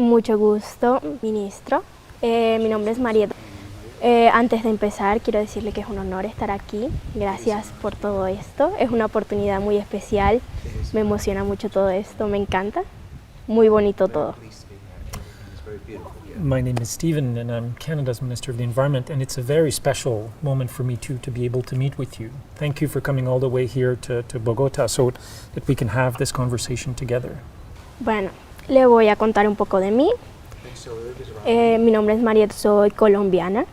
Mucho gusto, ministro. Mi nombre es María. Antes de empezar, quiero decirle que es un honor estar aquí. Gracias por todo esto. Es una oportunidad muy especial. Me emociona mucho todo esto. Me encanta. Muy bonito todo. My name is Stephen, and I'm Canada's Minister of the Environment, and it's a very special moment for me too to be able to meet with you. Thank you for coming all the way here to Bogotá so that we can have this conversation together. Bueno, le voy a contar un poco de mí. Mi nombre es María, soy colombiana.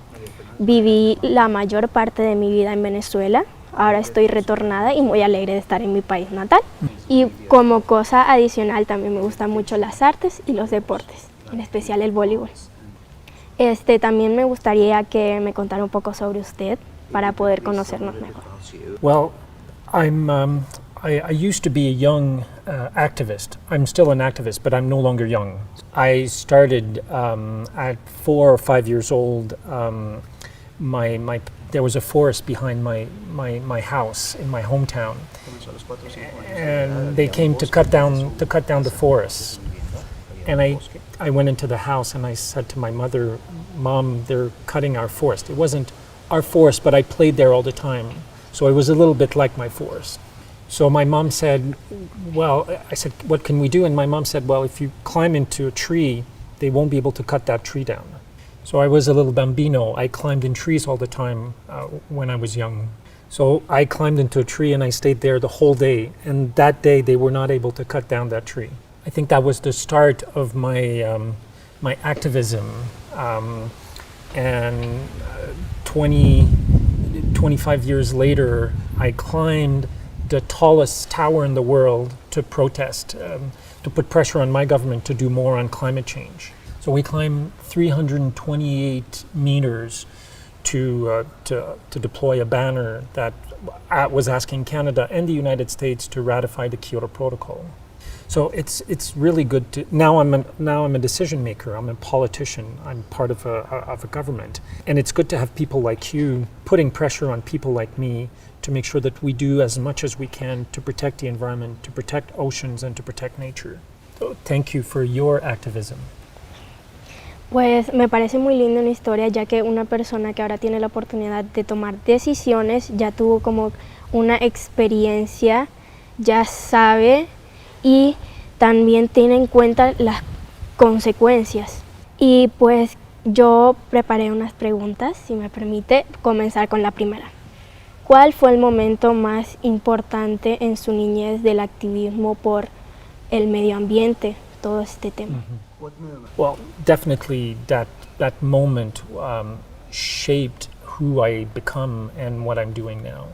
Viví la mayor parte de mi vida en Venezuela. Ahora estoy retornada y muy alegre de estar en mi país natal. Y como cosa adicional también me gustan mucho las artes y los deportes, en especial el voleibol. También me gustaría que me contara un poco sobre usted para poder conocernos mejor. Well, I used to be a young activist. I'm still an activist, but I'm no longer young. I started at 4 or 5 years old. There was a forest behind my house in my hometown, and they came to cut down the forest. And I went into the house and I said to my mother, "Mom, they're cutting our forest." It wasn't our forest, but I played there all the time, so it was a little bit like my forest. So my mom said, well, I said, "What can we do?" And my mom said, "Well, if you climb into a tree, they won't be able to cut that tree down." So I was a little bambino. I climbed in trees all the time when I was young. So I climbed into a tree and I stayed there the whole day. And that day they were not able to cut down that tree. I think that was the start of my my activism. And 25 years later, I climbed the tallest tower in the world to protest, to put pressure on my government to do more on climate change. So we climbed 328 meters to deploy a banner that was asking Canada and the United States to ratify the Kyoto Protocol. So it's really good to now I'm a decision maker. I'm a politician. I'm part of a government, and it's good to have people like you putting pressure on people like me to make sure that we do as much as we can to protect the environment, to protect oceans, and to protect nature. So thank you for your activism. Pues me parece muy linda una historia, ya que una persona que ahora tiene la oportunidad de tomar decisiones ya tuvo como una experiencia, ya sabe y también tiene en cuenta las consecuencias. Y pues yo preparé unas preguntas, si me permite comenzar con la primera. ¿Cuál fue el momento más importante en su niñez del activismo por el medio ambiente, todo este tema? Well, definitely that moment shaped who I become and what I'm doing now.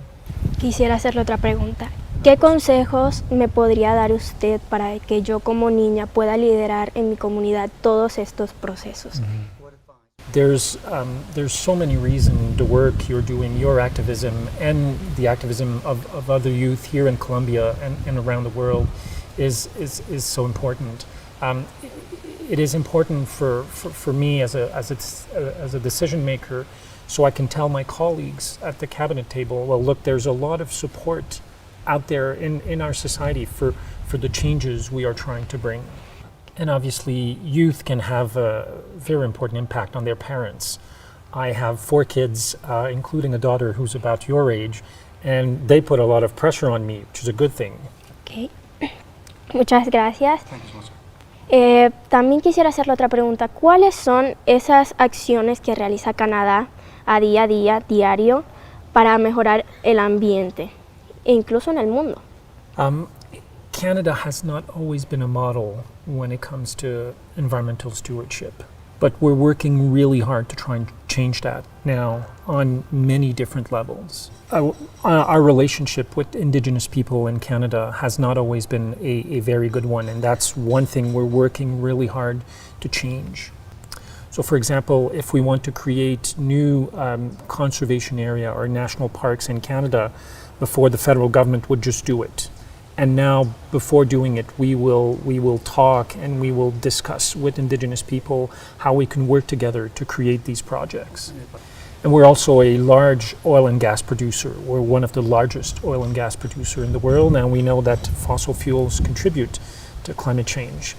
Quisiera hacerle otra pregunta. ¿Qué consejos me podría dar usted para que yo como niña pueda liderar en mi comunidad todos estos procesos? There's so many reasons the work you're doing, your activism, and the activism of other youth here in Colombia and around the world is so important. It is important for me as a decision maker, so I can tell my colleagues at the cabinet table, well, look, there's a lot of support out there in our society for the changes we are trying to bring. And obviously, youth can have a very important impact on their parents. I have 4 kids, including a daughter who's about your age, and they put a lot of pressure on me, which is a good thing. Okay. Muchas gracias. También quisiera hacerle otra pregunta. ¿Cuáles son esas acciones que realiza Canadá a día, diario, para mejorar el ambiente, e incluso en el mundo? Canada has not always been a model when it comes to environmental stewardship, but we're working really hard to try and change that now on many different levels. Our relationship with Indigenous people in Canada has not always been a very good one, and that's one thing we're working really hard to change. So for example, if we want to create new conservation area or national parks in Canada, before the federal government would just do it. And now, before doing it, we will talk and we will discuss with Indigenous people how we can work together to create these projects. And we're also a large oil and gas producer. We're one of the largest oil and gas producer in the world, and we know that fossil fuels contribute to climate change.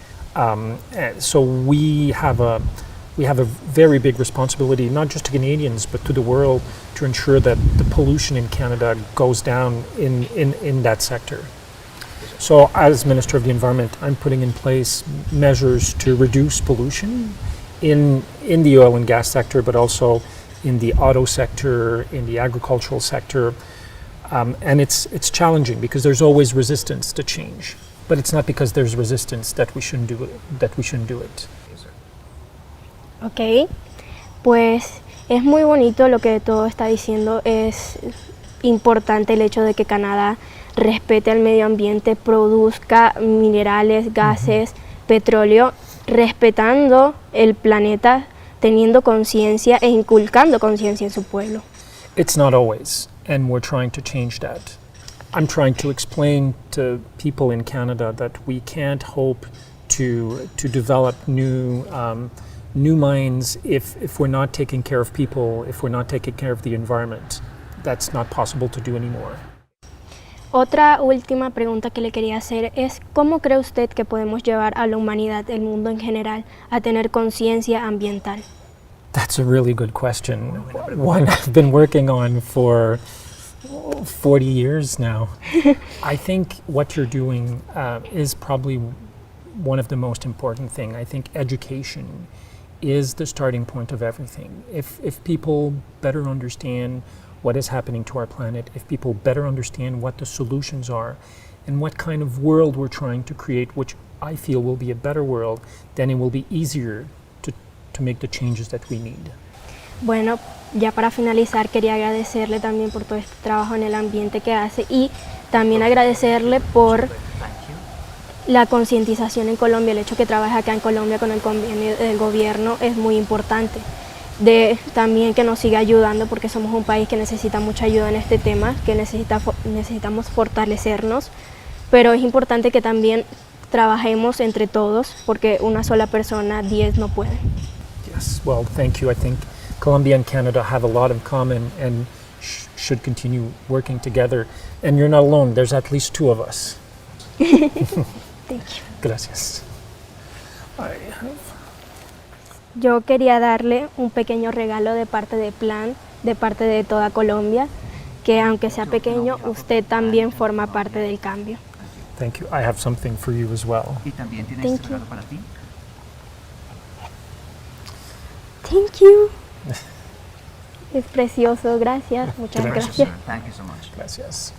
So we have a very big responsibility, not just to Canadians, but to the world, to ensure that the pollution in Canada goes down in that sector. So as Minister of the Environment, I'm putting in place measures to reduce pollution in the oil and gas sector, but also in the auto sector, in the agricultural sector. And it's challenging because there's always resistance to change. But it's not because there's resistance that we shouldn't do it. Ok, pues es muy bonito lo que todo está diciendo. Es importante el hecho de que Canadá respete al medio ambiente, produzca minerales, gases, petróleo, respetando el planeta, teniendo conciencia e inculcando conciencia en su pueblo. It's not always, and we're trying to change that. I'm trying to explain to people in Canada that we can't hope to develop new mines if we're not taking care of people, if we're not taking care of the environment. That's not possible to do anymore. Otra última pregunta que le quería hacer es, ¿cómo cree usted que podemos llevar a la humanidad, el mundo en general, a tener conciencia ambiental? That's a really good question. One I've been working on for 40 years now. I think what you're doing is probably one of the most important things. I think education is the starting point of everything. If people better understand what is happening to our planet, if people better understand what the solutions are and what kind of world we're trying to create, which I feel will be a better world, then it will be easier to make the changes that we need. Bueno, ya para finalizar quería agradecerle también por todo este trabajo en el ambiente que hace y también agradecerle por la concientización en Colombia. El hecho que trabaje acá en Colombia con el convenio del gobierno es muy importante. También que nos siga ayudando porque somos un país que necesita mucha ayuda en este tema, que necesitamos fortalecernos, pero es importante que también trabajemos entre todos porque una sola persona, 10 no pueden. Yes, well, thank you. I think Colombia and Canada have a lot in common and should continue working together. And you're not alone. There's at least 2 of us. Thank you. Gracias. Yo quería darle un pequeño regalo de parte de Plan, de parte de toda Colombia, que aunque sea pequeño, usted también forma parte del cambio. Thank you. I have something for you as well. Y también tienes Thank este regalo para ti. Thank you. Es precioso, gracias. Muchas gracias. Thank you so much. Gracias.